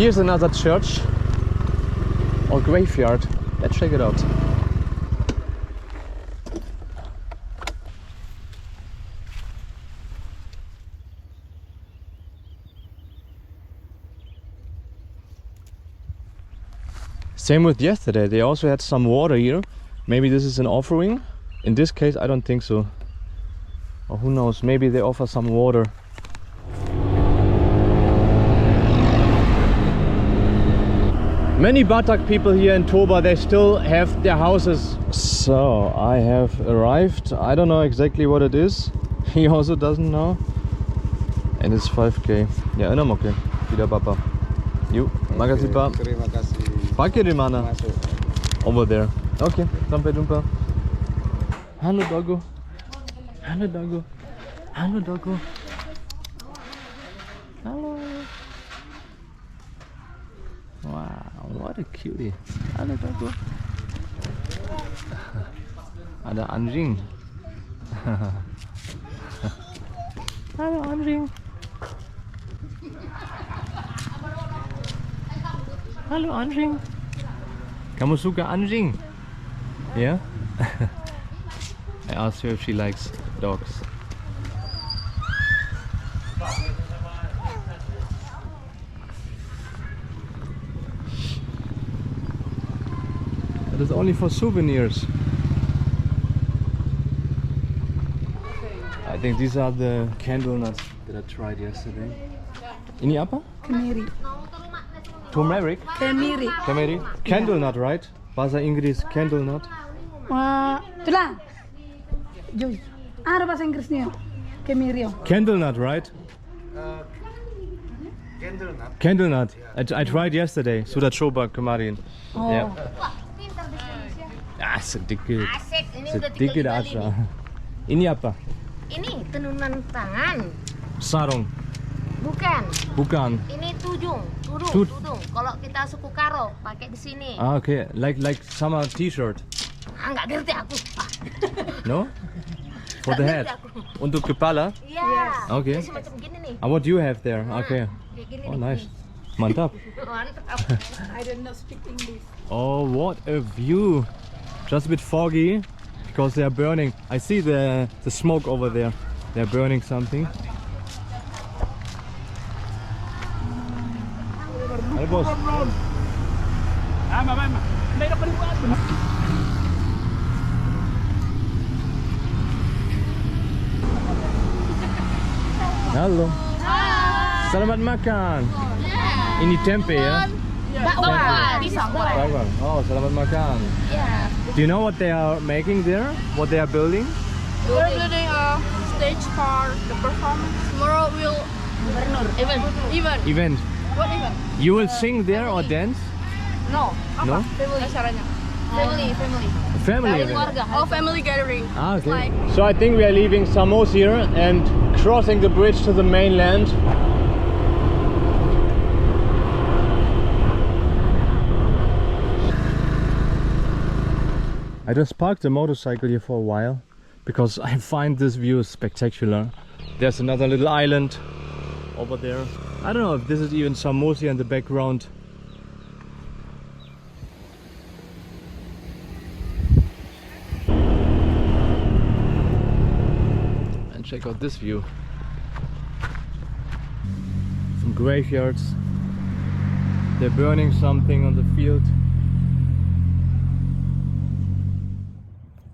Here's another church or graveyard. Let's check it out. Same with yesterday, they also had some water here. Maybe this is an offering. In this case, I don't think so. Or who knows, maybe they offer some water. Many Batak people here in Toba, they still have their houses. So, I have arrived. I don't know exactly what it is. He also doesn't know. And it's 5K. Ya, enam oke. Tidak apa-apa. Yuk, makasih Pak. Terima kasih. Parkir di mana? Masuk. Over there. Oke, sampai jumpa. Halo doggo. Halo doggo. Halo doggo. Halo. Wow, what a cutie. Halo doggo. Ada anjing. Halo anjing. Halo anjing. Kamu suka anjing? Yeah? I asked her if she likes dogs. That is only for souvenirs. I think these are the candle nuts that I tried yesterday. Ini apa? Kemiri. Turmeric? Kemiri. Kemiri? Candle nut, right? Bahasa Inggris candle nut. Wah, itulah. Joy. Ada bahasa Inggrisnya. Kemiri. Candle nut, right? Candle nut. Candle nut. I tried yesterday. Sudah coba kemarin. Oh. Yeah. Ah, sedikit. Asik, ini udah 3 Sedikit kali aja. nih. Ini apa? Ini tenunan tangan. Sarung. Bukan. Bukan. Ini tudung. Kalau kita suku Karo pakai di sini. Ah, okay. Like summer t-shirt. Ah, nggak ngerti aku. No? For the head. Untuk kepala? Iya. Okay. Ini semacam gini nih. What do you have there? Okay. Kayak gini Oh, nih. nice. Mantap. Mantap. I don't know speak English. Oh, what a view. Just a bit foggy because they are burning. I see the smoke over there. They're burning something. Halo bos. Halo. Selamat makan. Ini tempe ya? Bakwan. Pisang. Bakwan. Oh, selamat makan. Yeah. Do you know what they are making there? What they are building? We're building a stage for the performance. Tomorrow we'll event. Event. What event? You will sing there or dance? No. No? Family. Acaranya. Family. Family event. Keluarga. Oh, family gathering. Ah, okay. Like So I think we are leaving Samos here and crossing the bridge to the mainland. I just parked the motorcycle here for a while because I find this view spectacular. There's another little island over there. I don't know if this is even Samosia in the background. And check out this view. Some graveyards. They're burning something on the field.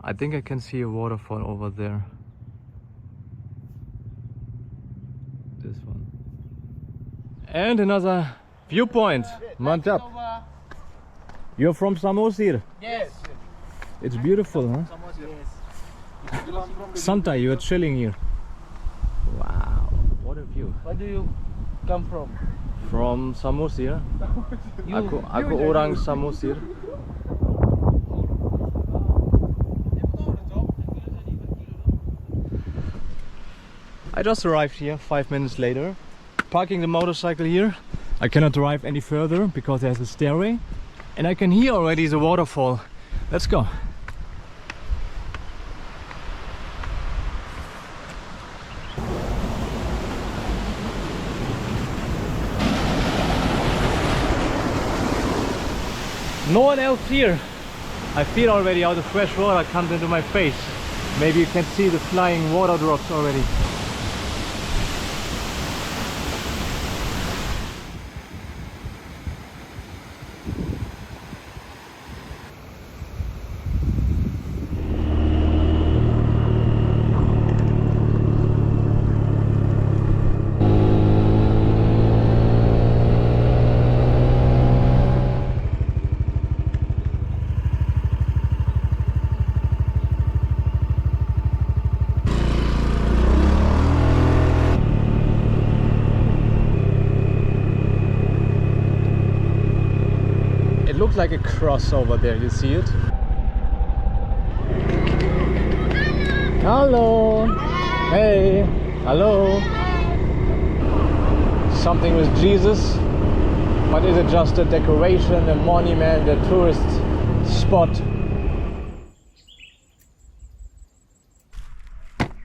I think I can see a waterfall over there. This one. And another viewpoint. Mantap. You're from Samosir? Yes. It's beautiful, huh? Santa, you're chilling here. Wow, what a view. Where do you come from? From Samosir. Aku orang Samosir. I just arrived here 5 minutes later, parking the motorcycle here. I cannot drive any further because there's a stairway and I can hear already the waterfall. Let's go. No one else here. I feel already how the fresh water comes into my face. Maybe you can see the flying water drops already. Looks like a cross over there, you see it? Hello! Hey! Hello! Something with Jesus? But is it just a decoration, a monument, a tourist spot?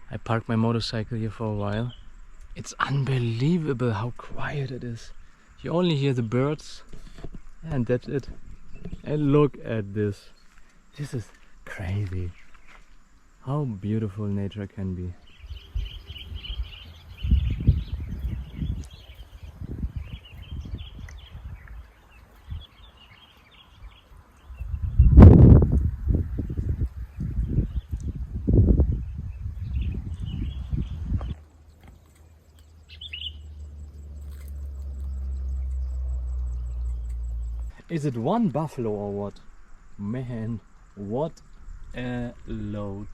I parked my motorcycle here for a while. It's unbelievable how quiet it is. You only hear the birds and that's it. And look at this. This is crazy. How beautiful nature can be. Is it one buffalo or what? Man, what a load.